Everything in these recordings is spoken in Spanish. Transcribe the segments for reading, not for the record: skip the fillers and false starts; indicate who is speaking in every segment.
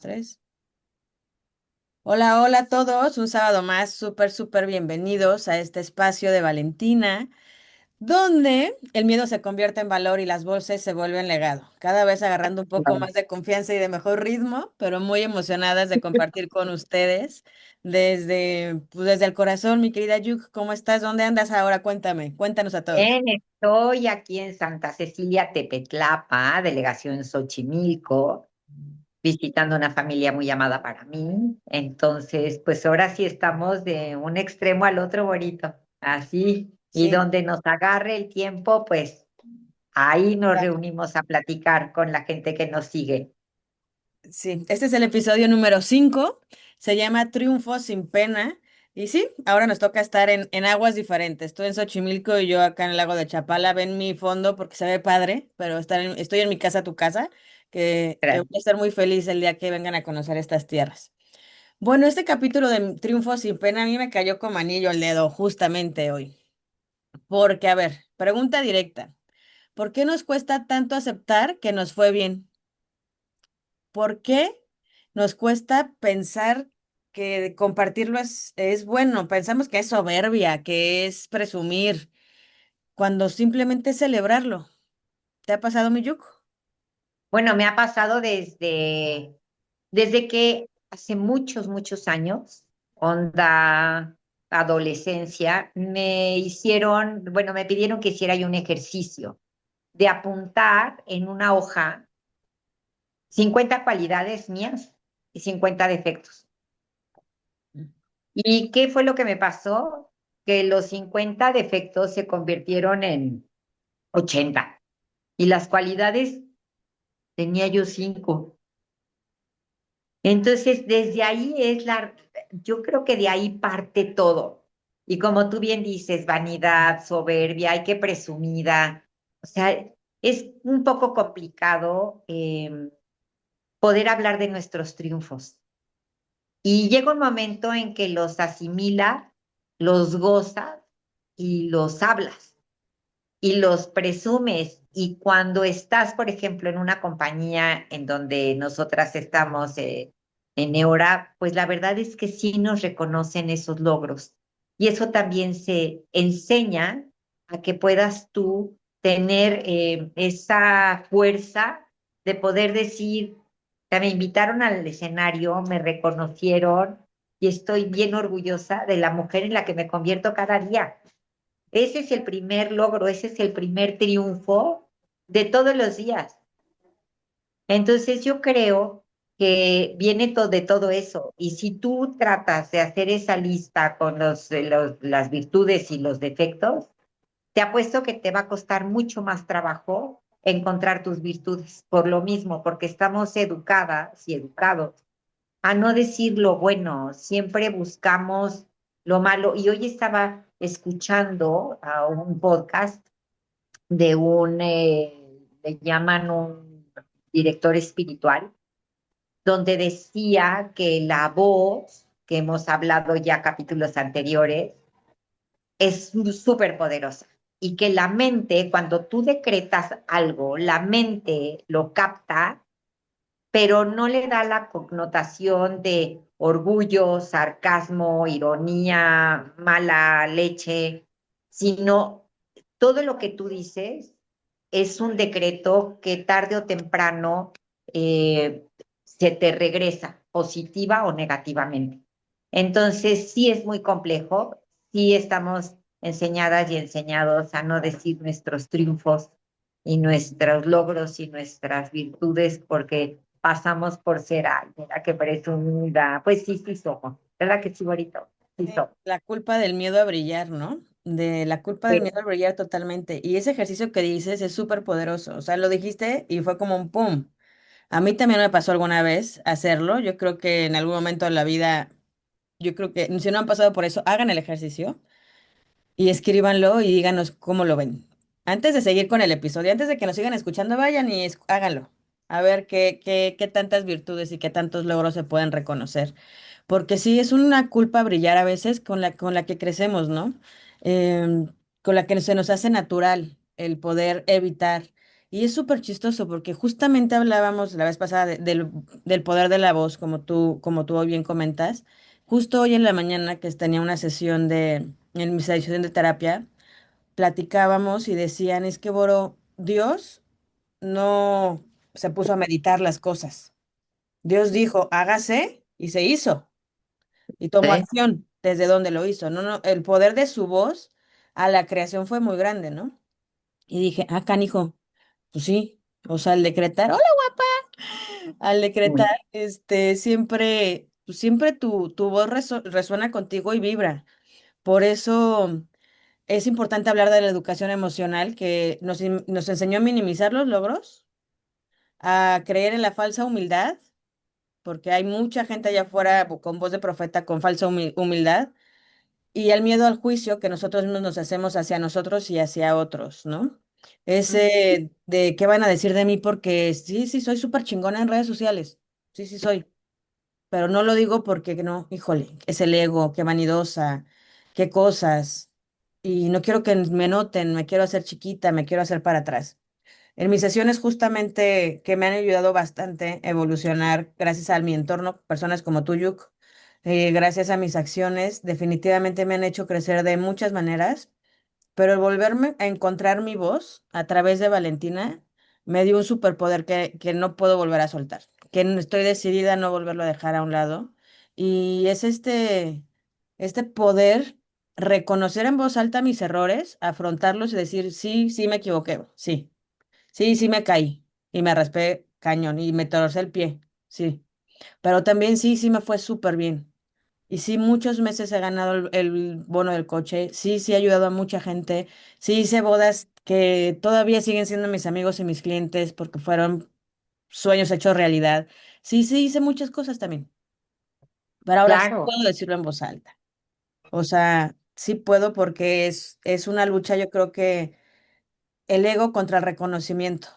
Speaker 1: tres. Hola, hola a todos. Un sábado más, súper bienvenidos a este espacio de Valentina, donde el miedo se convierte en valor y las voces se vuelven legado. Cada vez agarrando un poco
Speaker 2: Claro.
Speaker 1: más de confianza y de mejor ritmo, pero muy emocionadas de compartir con ustedes desde el corazón, mi querida Yuk. ¿Cómo estás? ¿Dónde andas ahora? Cuéntame, cuéntanos a todos.
Speaker 2: Bien, estoy aquí en Santa Cecilia, Tepetlapa, delegación Xochimilco, visitando una familia muy amada para mí. Entonces, pues ahora sí estamos de un extremo al otro bonito, así. Y
Speaker 1: Sí,
Speaker 2: donde nos agarre el tiempo, pues ahí nos reunimos a platicar con la gente que nos sigue.
Speaker 1: sí, este es el episodio número 5. Se llama Triunfo sin pena. Y sí, ahora nos toca estar en aguas diferentes. Tú en Xochimilco y yo acá en el lago de Chapala. Ven mi fondo porque se ve padre, pero estoy en mi casa, tu casa, que voy a estar muy feliz el día que vengan a conocer estas tierras. Bueno, este capítulo de Triunfo sin pena a mí me cayó como anillo al dedo justamente hoy. Porque, a ver, pregunta directa. ¿Por qué nos cuesta tanto aceptar que nos fue bien? ¿Por qué nos cuesta pensar que compartirlo es bueno? Pensamos que es soberbia, que es presumir, cuando simplemente es celebrarlo. ¿Te ha pasado, Miyuko?
Speaker 2: Bueno, me ha pasado desde que hace muchos años, onda adolescencia, me pidieron que hiciera yo un ejercicio de apuntar en una hoja 50 cualidades mías y 50 defectos. ¿Y qué fue lo que me pasó? Que los 50 defectos se convirtieron en 80 y las cualidades tenía yo 5. Entonces, desde ahí yo creo que de ahí parte todo. Y como tú bien dices, vanidad, soberbia, hay que presumida. O sea, es un poco complicado poder hablar de nuestros triunfos. Y llega un momento en que los asimilas, los gozas y los hablas y los presumes. Y cuando estás, por ejemplo, en una compañía en donde nosotras estamos en Neora, pues la verdad es que sí nos reconocen esos logros. Y eso también se enseña a que puedas tú tener esa fuerza de poder decir, "Ya me invitaron al escenario, me reconocieron y estoy bien orgullosa de la mujer en la que me convierto cada día". Ese es el primer logro, ese es el primer triunfo de todos los días. Entonces yo creo que viene de todo eso. Y si tú tratas de hacer esa lista con las virtudes y los defectos, te apuesto que te va a costar mucho más trabajo encontrar tus virtudes. Por lo mismo, porque estamos educadas y educados a no decir lo bueno, siempre buscamos lo malo. Y hoy estaba escuchando a un podcast de le llaman un director espiritual, donde decía que la voz, que hemos hablado ya capítulos anteriores, es súper poderosa y que la mente, cuando tú decretas algo, la mente lo capta pero no le da la connotación de orgullo, sarcasmo, ironía, mala leche, sino todo lo que tú dices es un decreto que tarde o temprano se te regresa, positiva o negativamente. Entonces, sí es muy complejo, sí estamos enseñadas y enseñados a no decir nuestros triunfos y nuestros logros y nuestras virtudes porque pasamos por ser alguien, la que presumida. Pues sí, sí somos, ¿verdad que sí, bonito? Sí
Speaker 1: Sí.
Speaker 2: somos.
Speaker 1: La culpa del miedo a brillar, ¿no? De la culpa del miedo a brillar totalmente. Y ese ejercicio que dices es súper poderoso. O sea, lo dijiste y fue como un pum. A mí también me pasó alguna vez hacerlo. Yo creo que en algún momento de la vida, yo creo que si no han pasado por eso, hagan el ejercicio y escríbanlo y díganos cómo lo ven. Antes de seguir con el episodio, antes de que nos sigan escuchando, vayan y háganlo. A ver qué tantas virtudes y qué tantos logros se pueden reconocer. Porque sí, es una culpa brillar a veces con la que crecemos, ¿no? Con la que se nos hace natural el poder evitar. Y es súper chistoso porque justamente hablábamos la vez pasada del poder de la voz, como tú bien comentas. Justo hoy en la mañana que tenía una sesión en mi sesión de terapia, platicábamos y decían, es que, Boro, Dios no se puso a meditar las cosas. Dios dijo, hágase y se hizo. Y tomó
Speaker 2: ¿Eh?
Speaker 1: acción desde donde lo hizo. No, no, el poder de su voz a la creación fue muy grande, ¿no? Y dije, ah, canijo, pues sí. O sea, al decretar, hola, al decretar,
Speaker 2: Uy,
Speaker 1: siempre, pues siempre tu voz resuena contigo y vibra. Por eso es importante hablar de la educación emocional que nos enseñó a minimizar los logros, a creer en la falsa humildad, porque hay mucha gente allá afuera con voz de profeta con falsa humildad, y el miedo al juicio que nosotros mismos nos hacemos hacia nosotros y hacia otros, ¿no? Ese de qué van a decir de mí porque sí, sí, soy súper chingona en redes sociales. Sí, sí, soy. Pero no lo digo porque no, híjole, es el ego, qué vanidosa, qué cosas. Y no quiero que me noten, me quiero hacer chiquita, me quiero hacer para atrás. En mis sesiones justamente que me han ayudado bastante a evolucionar gracias a mi entorno, personas como tú, Yuk, gracias a mis acciones, definitivamente me han hecho crecer de muchas maneras, pero el volverme a encontrar mi voz a través de Valentina me dio un superpoder que no puedo volver a soltar, estoy decidida a no volverlo a dejar a un lado. Y es este poder reconocer en voz alta mis errores, afrontarlos y decir, sí, sí me equivoqué, sí, sí, sí me caí y me raspé cañón y me torcé el pie, sí, pero también sí, sí me fue súper bien. Y sí, muchos meses he ganado el bono del coche. Sí, sí he ayudado a mucha gente. Sí hice bodas que todavía siguen siendo mis amigos y mis clientes porque fueron sueños hechos realidad. Sí, sí hice muchas cosas también. Pero ahora sí
Speaker 2: claro,
Speaker 1: puedo decirlo en voz alta. O sea, sí puedo porque es una lucha, yo creo que el ego contra el reconocimiento.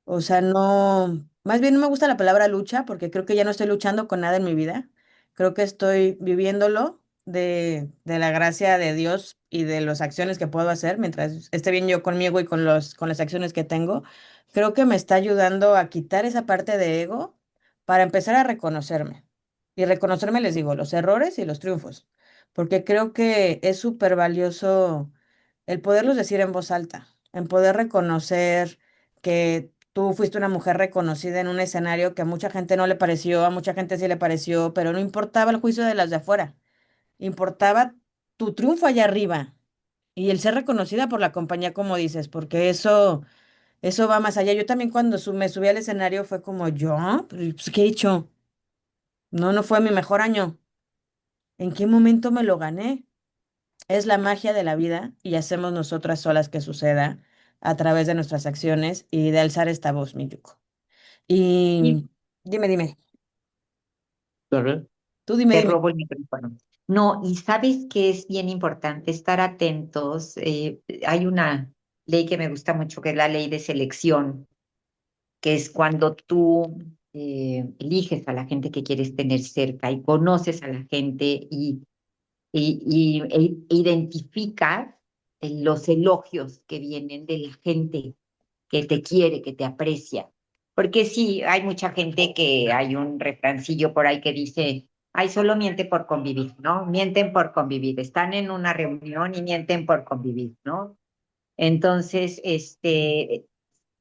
Speaker 1: O sea, no, más bien no me gusta la palabra lucha porque creo que ya no estoy luchando con nada en mi vida. Creo que estoy viviéndolo de la gracia de Dios y de las acciones que puedo hacer mientras esté bien yo conmigo y con las acciones que tengo. Creo que me está ayudando a quitar esa parte de ego para empezar a reconocerme. Y reconocerme, les digo, los errores y los triunfos, porque creo que es súper valioso el poderlos decir en voz alta, en poder reconocer que tú fuiste una mujer reconocida en un escenario que a mucha gente no le pareció, a mucha gente sí le pareció, pero no importaba el juicio de las de afuera, importaba tu triunfo allá arriba y el ser reconocida por la compañía, como dices, porque eso va más allá. Yo también cuando me subí al escenario fue como yo, pues, ¿qué he hecho? No, no fue mi mejor año. ¿En qué momento me lo gané? Es la magia de la vida y hacemos nosotras solas que suceda a través de nuestras acciones y de alzar esta voz, Miyuko.
Speaker 2: y
Speaker 1: Y dime,
Speaker 2: Ujú.
Speaker 1: tú dime,
Speaker 2: Te
Speaker 1: dime.
Speaker 2: robo el micrófono. No, y sabes que es bien importante estar atentos. Hay una ley que me gusta mucho, que es la ley de selección, que es cuando tú eliges a la gente que quieres tener cerca y conoces a la gente e identificas los elogios que vienen de la gente que te quiere, que te aprecia. Porque sí, hay mucha gente que hay un refrancillo por ahí que dice, ay, solo miente por convivir, ¿no? Mienten por convivir. Están en una reunión y mienten por convivir, ¿no? Entonces,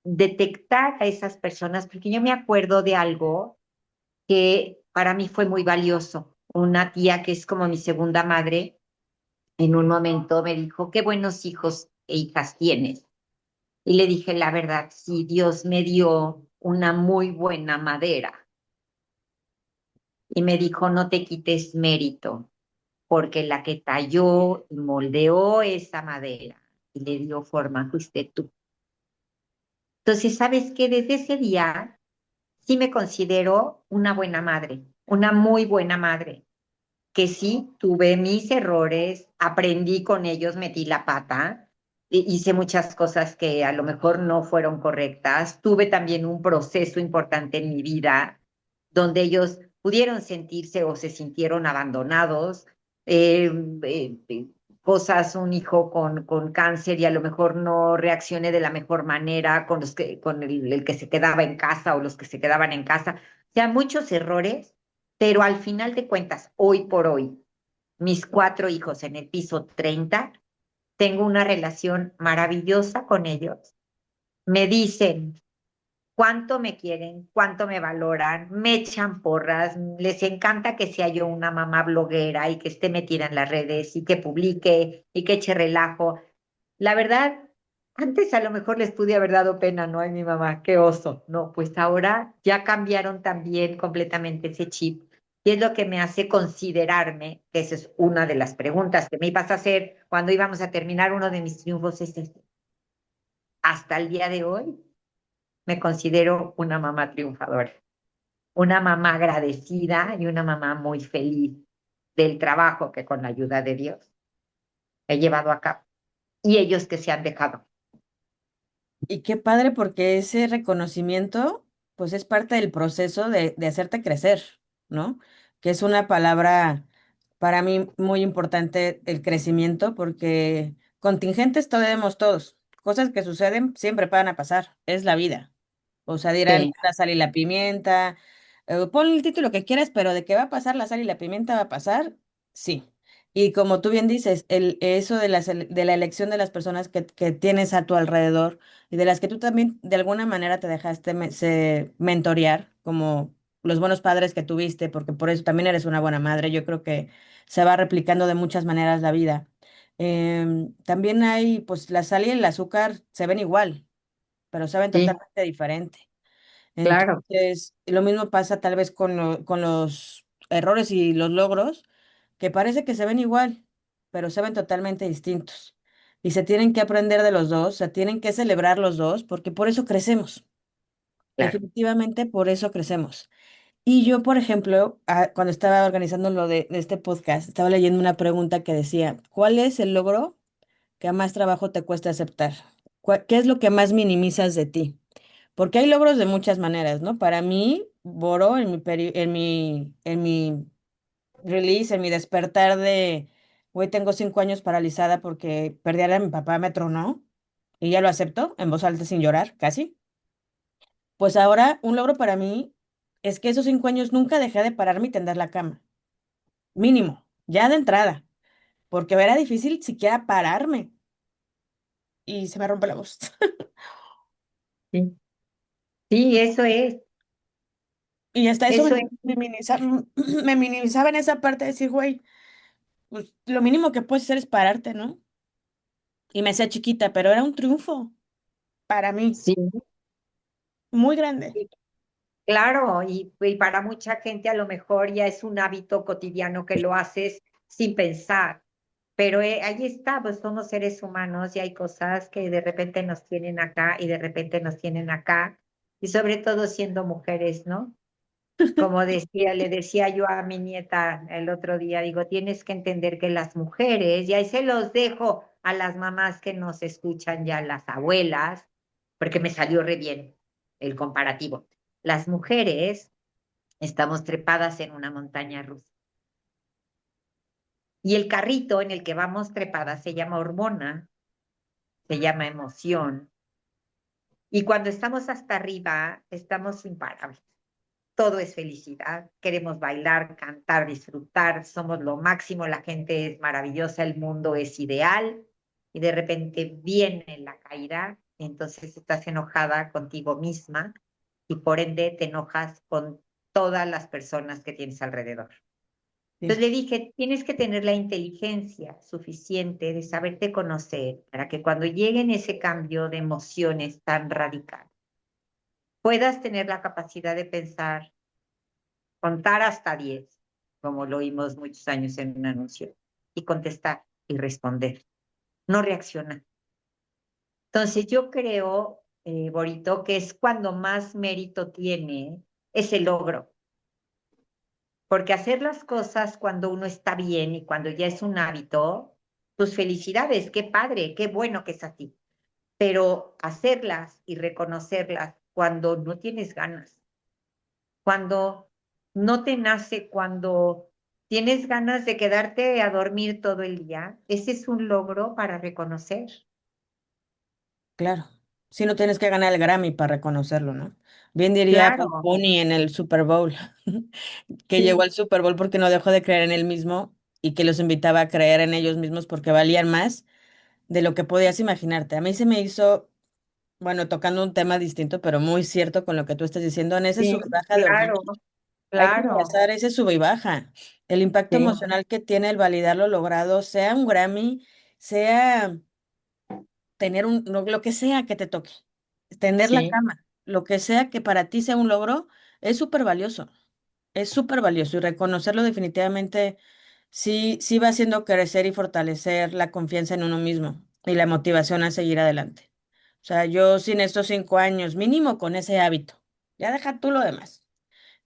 Speaker 2: detectar a esas personas, porque yo me acuerdo de algo que para mí fue muy valioso. Una tía que es como mi segunda madre, en un momento me dijo, qué buenos hijos e hijas tienes. Y le dije, la verdad, sí, Dios me dio una muy buena madera. Y me dijo, no te quites mérito, porque la que talló y moldeó esa madera y le dio forma fuiste tú. Entonces, ¿sabes qué? Desde ese día sí me considero una buena madre, una muy buena madre, que sí tuve mis errores, aprendí con ellos, metí la pata, hice muchas cosas que a lo mejor no fueron correctas, tuve también un proceso importante en mi vida donde ellos pudieron sentirse o se sintieron abandonados, eh, cosas, un hijo con cáncer y a lo mejor no reaccione de la mejor manera con con el que se quedaba en casa o los que se quedaban en casa. O sea, muchos errores, pero al final de cuentas, hoy por hoy, mis 4 hijos en el piso 30, tengo una relación maravillosa con ellos. Me dicen cuánto me quieren, cuánto me valoran, me echan porras, les encanta que sea yo una mamá bloguera y que esté metida en las redes y que publique y que eche relajo. La verdad, antes a lo mejor les pude haber dado pena, ¿no? Ay, mi mamá, qué oso. No, pues ahora ya cambiaron también completamente ese chip. Y es lo que me hace considerarme, que esa es una de las preguntas que me ibas a hacer cuando íbamos a terminar uno de mis triunfos, es este. Hasta el día de hoy me considero una mamá triunfadora, una mamá agradecida y una mamá muy feliz del trabajo que con la ayuda de Dios he llevado a cabo. Y ellos que se han dejado.
Speaker 1: Y qué padre porque ese reconocimiento, pues es parte del proceso de hacerte crecer, ¿no? Que es una palabra para mí muy importante, el crecimiento, porque contingentes tenemos todos. Cosas que suceden siempre van a pasar, es la vida. O sea, dirán
Speaker 2: Sí,
Speaker 1: la sal y la pimienta, pon el título que quieras, pero de que va a pasar la sal y la pimienta va a pasar, sí. Y como tú bien dices, eso de de la elección de las personas que tienes a tu alrededor y de las que tú también de alguna manera te dejaste mentorear, como los buenos padres que tuviste, porque por eso también eres una buena madre. Yo creo que se va replicando de muchas maneras la vida. También hay, pues la sal y el azúcar se ven igual, pero saben
Speaker 2: sí,
Speaker 1: totalmente diferente.
Speaker 2: claro,
Speaker 1: Entonces, lo mismo pasa tal vez con los errores y los logros, que parece que se ven igual, pero se ven totalmente distintos. Y se tienen que aprender de los dos, se tienen que celebrar los dos, porque por eso crecemos.
Speaker 2: claro.
Speaker 1: Definitivamente por eso crecemos. Y yo, por ejemplo, cuando estaba organizando lo de este podcast, estaba leyendo una pregunta que decía, ¿cuál es el logro que a más trabajo te cuesta aceptar? ¿Qué es lo que más minimizas de ti? Porque hay logros de muchas maneras, ¿no? Para mí, Boro, en mi release, en mi despertar de, güey, tengo 5 años paralizada porque perdí a mi papá, me tronó, y ya lo acepto, en voz alta, sin llorar, casi. Pues ahora, un logro para mí es que esos 5 años nunca dejé de pararme y tender la cama. Mínimo, ya de entrada, porque era difícil siquiera pararme y se me rompe la voz.
Speaker 2: Sí, sí,
Speaker 1: Y hasta eso
Speaker 2: eso es,
Speaker 1: me minimizaba en esa parte de decir, güey, pues lo mínimo que puedes hacer es pararte, ¿no? Y me hacía chiquita, pero era un triunfo para mí,
Speaker 2: sí,
Speaker 1: muy grande.
Speaker 2: sí, claro, y para mucha gente a lo mejor ya es un hábito cotidiano que lo haces sin pensar, pero ahí está, pues somos seres humanos y hay cosas que de repente nos tienen acá y de repente nos tienen acá, y sobre todo siendo mujeres, ¿no? Como decía, le decía yo a mi nieta el otro día, digo, tienes que entender que las mujeres, y ahí se los dejo a las mamás que nos escuchan ya, las abuelas, porque me salió re bien el comparativo. Las mujeres estamos trepadas en una montaña rusa y el carrito en el que vamos trepadas se llama hormona, se llama emoción, y cuando estamos hasta arriba estamos imparables. Todo es felicidad, queremos bailar, cantar, disfrutar, somos lo máximo, la gente es maravillosa, el mundo es ideal y de repente viene la caída, entonces estás enojada contigo misma y por ende te enojas con todas las personas que tienes alrededor.
Speaker 1: Sí,
Speaker 2: Entonces le dije, tienes que tener la inteligencia suficiente de saberte conocer para que cuando llegue en ese cambio de emociones tan radical, puedas tener la capacidad de pensar, contar hasta 10, como lo oímos muchos años en un anuncio, y contestar y responder, no reaccionar. Entonces yo creo, Borito, que es cuando más mérito tiene ese logro, porque hacer las cosas cuando uno está bien y cuando ya es un hábito, tus felicidades, qué padre, qué bueno que es así, pero hacerlas y reconocerlas cuando no tienes ganas, cuando no te nace, cuando ¿Tienes ganas de quedarte a dormir todo el día? Ese es un logro para reconocer.
Speaker 1: Claro. Si no tienes que ganar el Grammy para reconocerlo, ¿no? Bien diría Bad
Speaker 2: Claro,
Speaker 1: Bunny en el Super Bowl, que llegó
Speaker 2: sí,
Speaker 1: al Super Bowl porque no dejó de creer en él mismo y que los invitaba a creer en ellos mismos porque valían más de lo que podías imaginarte. A mí se me hizo, bueno, tocando un tema distinto, pero muy cierto con lo que tú estás diciendo, en ese
Speaker 2: sí,
Speaker 1: sube y baja de hormonas.
Speaker 2: claro,
Speaker 1: Hay que
Speaker 2: claro,
Speaker 1: abrazar ese sube y baja. El impacto
Speaker 2: sí,
Speaker 1: emocional que tiene el validar lo logrado, sea un Grammy, sea tener lo que sea que te toque, tender la
Speaker 2: sí,
Speaker 1: cama, lo que sea que para ti sea un logro, es súper valioso. Es súper valioso y reconocerlo definitivamente sí va haciendo crecer y fortalecer la confianza en uno mismo y la motivación a seguir adelante. O sea, yo sin estos 5 años, mínimo con ese hábito, ya deja tú lo demás,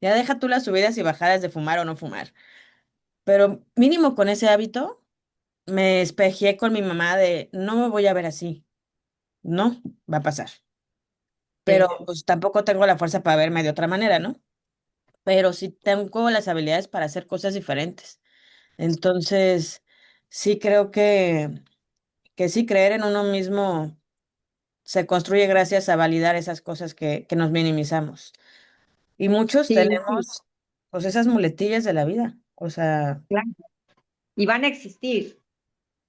Speaker 1: ya deja tú las subidas y bajadas de fumar o no fumar, pero mínimo con ese hábito me espejé con mi mamá de no me voy a ver así, no va a pasar, pero
Speaker 2: sí,
Speaker 1: pues tampoco tengo la fuerza para verme de otra manera, ¿no? Pero sí tengo las habilidades para hacer cosas diferentes. Entonces, sí creo que sí creer en uno mismo se construye gracias a validar esas cosas que nos minimizamos. Y muchos
Speaker 2: sí, sí,
Speaker 1: tenemos pues esas muletillas de la vida. O sea,
Speaker 2: claro. Y van a existir,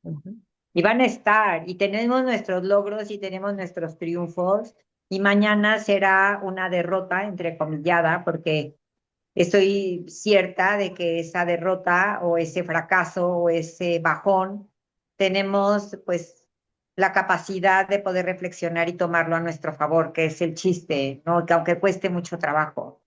Speaker 1: ujú.
Speaker 2: y van a estar, y tenemos nuestros logros y tenemos nuestros triunfos, y mañana será una derrota, entrecomillada, porque estoy cierta de que esa derrota o ese fracaso o ese bajón tenemos pues la capacidad de poder reflexionar y tomarlo a nuestro favor, que es el chiste, ¿no? Que aunque cueste mucho trabajo,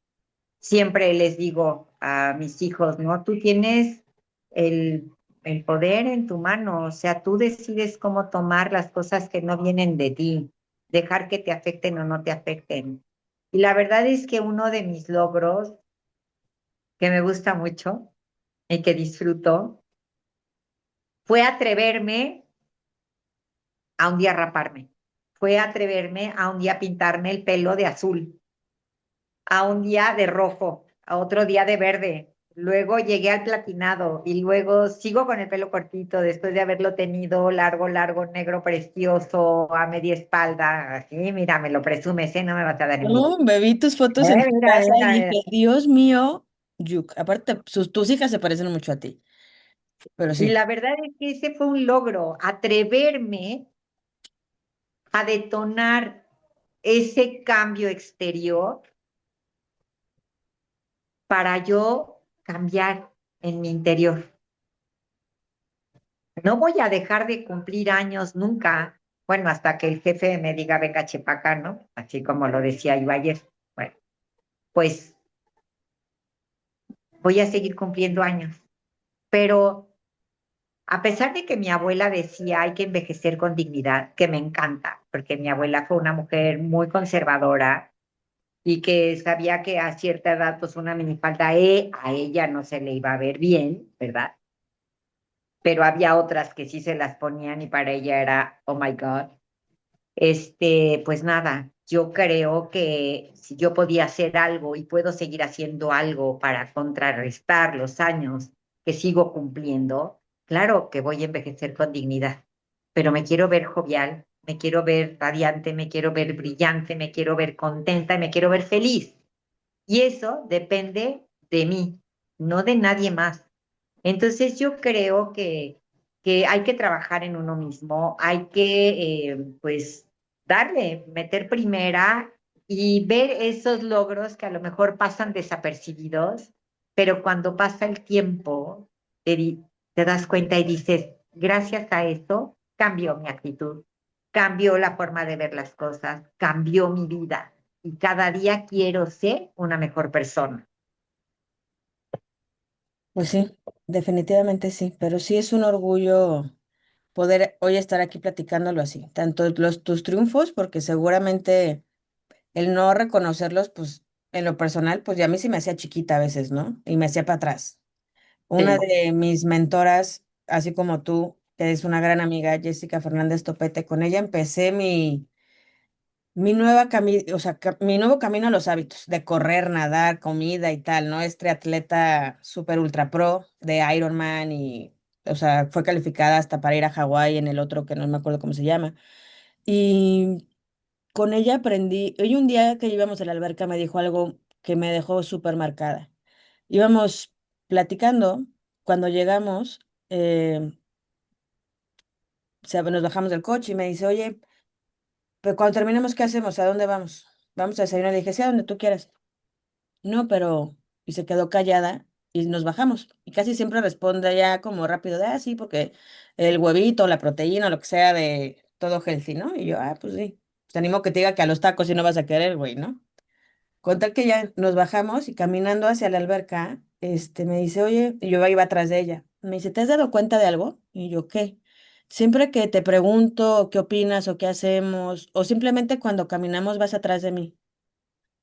Speaker 2: siempre les digo a mis hijos, ¿no? Tú tienes el, el poder en tu mano, o sea, tú decides cómo tomar las cosas que no vienen de ti, dejar que te afecten o no te afecten. Y la verdad es que uno de mis logros que me gusta mucho y que disfruto fue atreverme a un día raparme, fue atreverme a un día pintarme el pelo de azul, a un día de rojo, a otro día de verde. Luego llegué al platinado y luego sigo con el pelo cortito después de haberlo tenido largo, largo, negro, precioso, a media espalda. Así, mira, me lo presumes, ¿eh? No me vas a dar envidia.
Speaker 1: No, vi tus fotos en tu
Speaker 2: Mira,
Speaker 1: casa y
Speaker 2: mira, mira.
Speaker 1: dije, Dios mío, Yuk. Aparte, tus hijas se parecen mucho a ti, pero
Speaker 2: Y
Speaker 1: sí.
Speaker 2: la verdad es que ese fue un logro, atreverme a detonar ese cambio exterior para yo cambiar en mi interior. No voy a dejar de cumplir años nunca, bueno, hasta que el jefe me diga venga chepaca, ¿no? Así como lo decía yo ayer. Bueno, pues voy a seguir cumpliendo años, pero a pesar de que mi abuela decía hay que envejecer con dignidad, que me encanta, porque mi abuela fue una mujer muy conservadora y que sabía que a cierta edad, pues una minifalda a ella no se le iba a ver bien, ¿verdad? Pero había otras que sí se las ponían y para ella era, oh my God. Pues nada, yo creo que si yo podía hacer algo y puedo seguir haciendo algo para contrarrestar los años que sigo cumpliendo, claro que voy a envejecer con dignidad, pero me quiero ver jovial, me quiero ver radiante, me quiero ver brillante, me quiero ver contenta y me quiero ver feliz. Y eso depende de mí, no de nadie más. Entonces yo creo que hay que trabajar en uno mismo, hay que pues darle, meter primera y ver esos logros que a lo mejor pasan desapercibidos, pero cuando pasa el tiempo te das cuenta y dices, gracias a eso cambió mi actitud, cambió la forma de ver las cosas, cambió mi vida y cada día quiero ser una mejor persona.
Speaker 1: Pues sí, definitivamente sí, pero sí es un orgullo poder hoy estar aquí platicándolo así, tanto tus triunfos, porque seguramente el no reconocerlos, pues en lo personal, pues ya a mí sí me hacía chiquita a veces, ¿no? Y me hacía para atrás. Una
Speaker 2: Sí,
Speaker 1: de mis mentoras, así como tú, que es una gran amiga, Jessica Fernández Topete, con ella empecé o sea, mi nuevo camino a los hábitos de correr, nadar, comida y tal, ¿no? Es triatleta super ultra pro de Ironman y, o sea, fue calificada hasta para ir a Hawái en el otro que no me acuerdo cómo se llama. Y con ella aprendí, hoy un día que íbamos a la alberca me dijo algo que me dejó súper marcada. Íbamos platicando, cuando llegamos, nos bajamos del coche y me dice, oye, pero cuando terminemos, ¿qué hacemos? ¿A dónde vamos? Vamos a desayunar. Le dije, sí, a donde tú quieras. No, pero... Y se quedó callada y nos bajamos. Y casi siempre responde ya como rápido de, sí, porque el huevito, la proteína, lo que sea de todo healthy, ¿no? Y yo, pues sí. Pues te animo que te diga que a los tacos si no vas a querer, güey, ¿no? Con tal que ya nos bajamos y caminando hacia la alberca, me dice, oye, y yo iba atrás de ella. Me dice, ¿te has dado cuenta de algo? Y yo, ¿qué? Siempre que te pregunto qué opinas o qué hacemos, o simplemente cuando caminamos vas atrás de mí.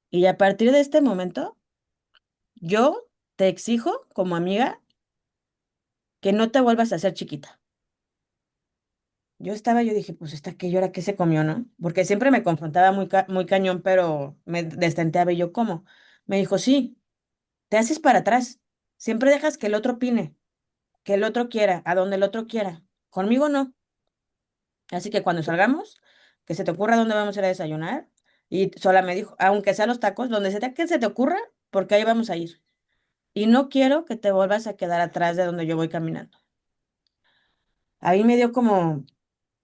Speaker 1: Y a partir de este momento, yo te exijo como amiga que no te vuelvas a hacer chiquita. Yo dije, pues esta que llora, ¿qué se comió, no? Porque siempre me confrontaba muy cañón, pero me destenteaba y yo, ¿cómo? Me dijo, sí, te haces para atrás. Siempre dejas que el otro opine, que el otro quiera, a donde el otro quiera. Conmigo no. Así que cuando salgamos, que se te ocurra dónde vamos a ir a desayunar. Y sola me dijo, aunque sea los tacos, donde sea que se te ocurra, porque ahí vamos a ir. Y no quiero que te vuelvas a quedar atrás de donde yo voy caminando. A mí me dio como,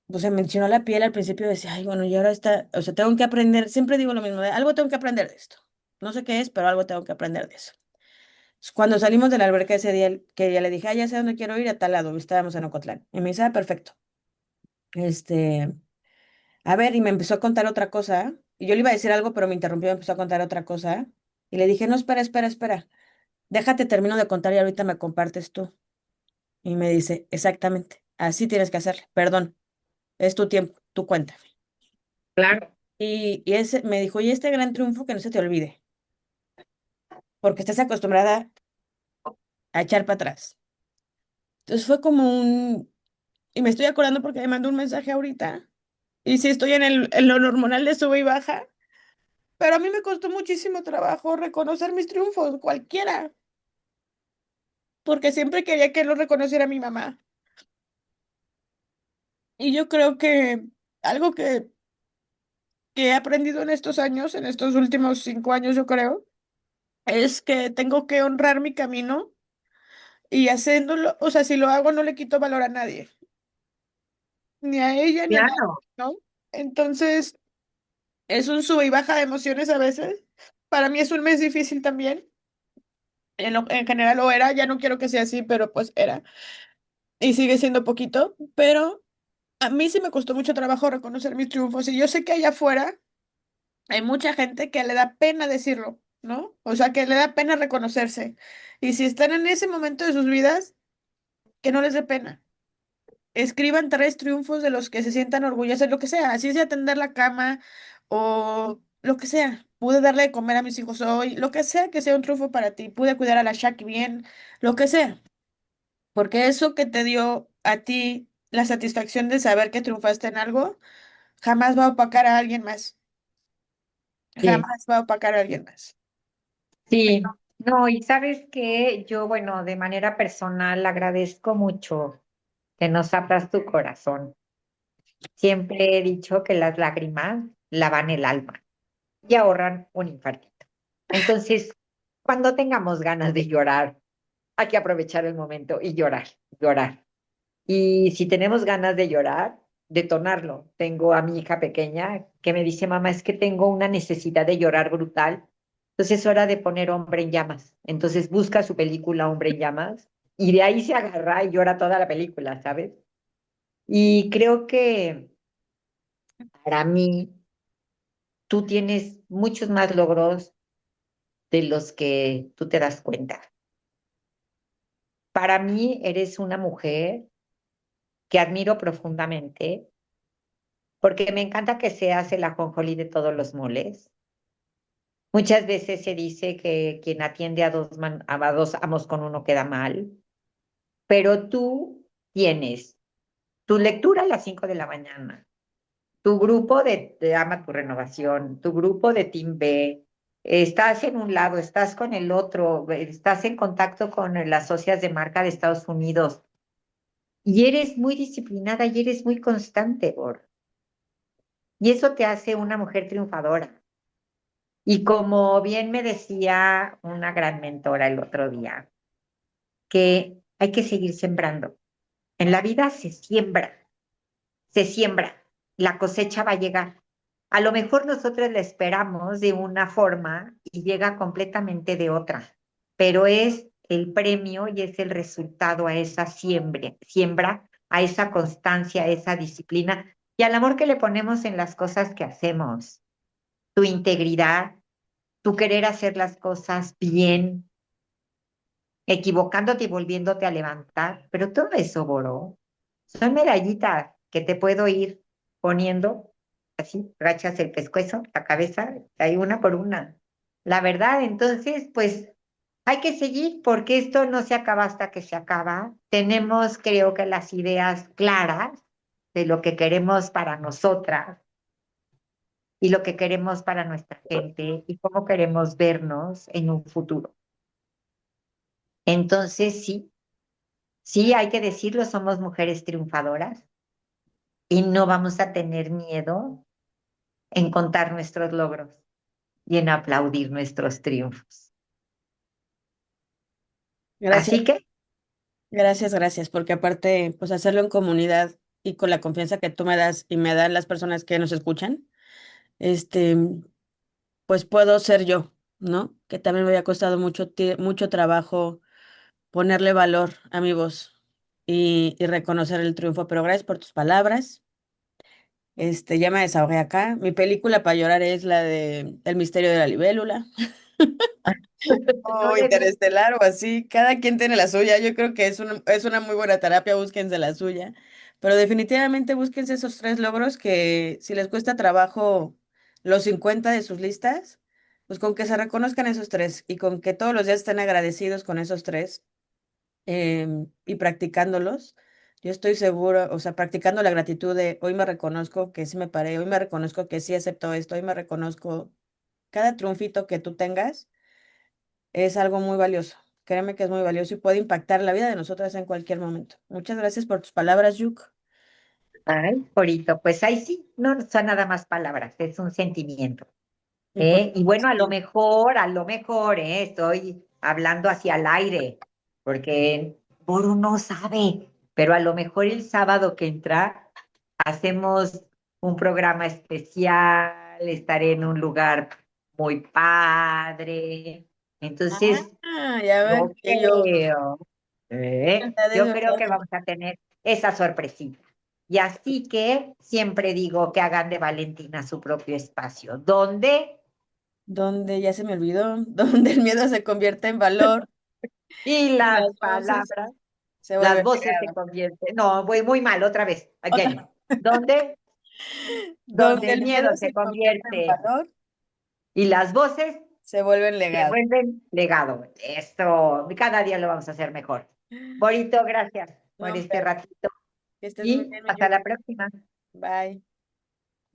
Speaker 1: pues se me enchinó la piel al principio, decía, ay, bueno, y ahora está, o sea, tengo que aprender, siempre digo lo mismo, de algo tengo que aprender de esto. No sé qué es, pero algo tengo que aprender de eso. Cuando salimos de la alberca ese día, que ya le dije, ya sé dónde quiero ir, a tal lado, estábamos en Ocotlán. Y me dice, perfecto. Este, a ver, y me empezó a contar otra cosa, y yo le iba a decir algo, pero me interrumpió, me empezó a contar otra cosa, y le dije, no, espera, espera, espera, déjate, termino de contar y ahorita me compartes tú. Y me dice, exactamente, así tienes que hacerle, perdón, es tu tiempo, tú cuéntame.
Speaker 2: Claro.
Speaker 1: Y ese me dijo, y este gran triunfo que no se te olvide, porque estás acostumbrada a echar para atrás. Entonces fue como y me estoy acordando porque me mandó un mensaje ahorita. Y sí, estoy en lo hormonal de sube y baja, pero a mí me costó muchísimo trabajo reconocer mis triunfos, cualquiera, porque siempre quería que lo reconociera mi mamá. Y yo creo que algo que he aprendido en estos años, en estos últimos 5 años, yo creo, es que tengo que honrar mi camino y haciéndolo, o sea, si lo hago no le quito valor a nadie, ni a ella ni a nadie,
Speaker 2: Claro,
Speaker 1: ¿no? Entonces, es un sube y baja de emociones a veces. Para mí es un mes difícil también. En general lo era, ya no quiero que sea así, pero pues era. Y sigue siendo poquito, pero a mí sí me costó mucho trabajo reconocer mis triunfos. Y yo sé que allá afuera hay mucha gente que le da pena decirlo, ¿no? O sea, que le da pena reconocerse. Y si están en ese momento de sus vidas, que no les dé pena. Escriban 3 triunfos de los que se sientan orgullosos, lo que sea, así sea tender la cama o lo que sea. Pude darle de comer a mis hijos hoy, lo que sea que sea un triunfo para ti. Pude cuidar a la Shaki bien, lo que sea. Porque eso que te dio a ti la satisfacción de saber que triunfaste en algo, jamás va a opacar a alguien más.
Speaker 2: sí,
Speaker 1: Jamás va a opacar a alguien más.
Speaker 2: sí. No, y sabes que yo, bueno, de manera personal agradezco mucho que nos abras tu corazón. Siempre he dicho que las lágrimas lavan el alma y ahorran un infartito. Entonces, cuando tengamos ganas de llorar, hay que aprovechar el momento y llorar, llorar. Y si tenemos ganas de llorar, detonarlo. Tengo a mi hija pequeña que me dice, mamá, es que tengo una necesidad de llorar brutal. Entonces es hora de poner Hombre en Llamas. Entonces busca su película Hombre en Llamas y de ahí se agarra y llora toda la película, ¿sabes? Y creo que para mí tú tienes muchos más logros de los que tú te das cuenta. Para mí eres una mujer que admiro profundamente porque me encanta que seas el ajonjolí de todos los moles. Muchas veces se dice que quien atiende a dos amos con uno queda mal, pero tú tienes tu lectura a las 5 de la mañana, tu grupo de Ama tu Renovación, tu grupo de Team B, estás en un lado, estás con el otro, estás en contacto con las socias de marca de Estados Unidos y eres muy disciplinada y eres muy constante, Bor. Y eso te hace una mujer triunfadora. Y como bien me decía una gran mentora el otro día, que hay que seguir sembrando. En la vida se siembra, la cosecha va a llegar. A lo mejor nosotros la esperamos de una forma y llega completamente de otra, pero es el premio y es el resultado a esa siembra, a esa constancia, a esa disciplina y al amor que le ponemos en las cosas que hacemos, tu integridad, tu querer hacer las cosas bien, equivocándote y volviéndote a levantar, pero todo eso, Boro, son medallitas que te puedo ir poniendo así, agachas el pescuezo, la cabeza, ahí una por una. La verdad, entonces, pues hay que seguir porque esto no se acaba hasta que se acaba. Tenemos, creo que las ideas claras de lo que queremos para nosotras y lo que queremos para nuestra gente y cómo queremos vernos en un futuro. Entonces, sí, sí, hay que decirlo, somos mujeres triunfadoras y no vamos a tener miedo en contar nuestros logros y en aplaudir nuestros triunfos.
Speaker 1: Gracias,
Speaker 2: Así que,
Speaker 1: gracias, gracias, porque aparte, pues hacerlo en comunidad y con la confianza que tú me das y me dan las personas que nos escuchan, este, pues puedo ser yo, ¿no? Que también me había costado mucho trabajo ponerle valor a mi voz y reconocer el triunfo, pero gracias por tus palabras. Ya me desahogué acá. Mi película para llorar es la de El misterio de la libélula.
Speaker 2: no
Speaker 1: O
Speaker 2: le vi.
Speaker 1: Interestelar o así. Cada quien tiene la suya. Yo creo que es una muy buena terapia. Búsquense la suya. Pero definitivamente búsquense esos tres logros que si les cuesta trabajo los 50 de sus listas, pues con que se reconozcan esos tres y con que todos los días estén agradecidos con esos tres y practicándolos. Yo estoy seguro, o sea, practicando la gratitud de hoy me reconozco que sí me paré, hoy me reconozco que sí acepto esto, hoy me reconozco cada triunfito que tú tengas es algo muy valioso. Créeme que es muy valioso y puede impactar la vida de nosotras en cualquier momento. Muchas gracias por tus palabras, Yuk.
Speaker 2: Ay, Corito, pues ahí sí, no son nada más palabras, es un sentimiento.
Speaker 1: Y por
Speaker 2: Y bueno, a lo mejor, estoy hablando hacia el aire, porque Boru no sabe, pero a lo mejor el sábado que entra hacemos un programa especial, estaré en un lugar muy padre. Entonces,
Speaker 1: ya ven
Speaker 2: yo
Speaker 1: que yo,
Speaker 2: yo
Speaker 1: verdad,
Speaker 2: creo que vamos a tener esa sorpresita. Y así que siempre digo que hagan de Valentina su propio espacio, donde
Speaker 1: donde ya se me olvidó, donde el miedo se convierte en valor
Speaker 2: y
Speaker 1: y
Speaker 2: las
Speaker 1: las voces
Speaker 2: palabras,
Speaker 1: se
Speaker 2: las
Speaker 1: vuelven
Speaker 2: voces se
Speaker 1: legado.
Speaker 2: convierten. No, voy muy mal, otra vez. Again.
Speaker 1: Otra,
Speaker 2: Donde, donde
Speaker 1: donde
Speaker 2: el
Speaker 1: el
Speaker 2: miedo
Speaker 1: miedo
Speaker 2: se
Speaker 1: se convierte en
Speaker 2: convierte
Speaker 1: valor,
Speaker 2: y las voces
Speaker 1: se vuelven
Speaker 2: se
Speaker 1: legado.
Speaker 2: vuelven legado. Esto, cada día lo vamos a hacer mejor. Borito, gracias
Speaker 1: No,
Speaker 2: por este
Speaker 1: hombre,
Speaker 2: ratito
Speaker 1: que estés muy
Speaker 2: y
Speaker 1: bien, mi
Speaker 2: hasta
Speaker 1: Yuk.
Speaker 2: la próxima.
Speaker 1: Bye.